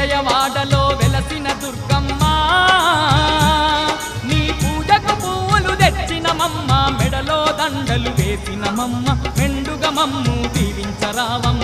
విజయవాడలో వెలసిన దుర్గమ్మ నీ పూజకు పువ్వులు తెచ్చినమమ్మ మెడలో దండలు వేసినమమ్మ మెండుగ మమ్ము దీవించరావమ్మ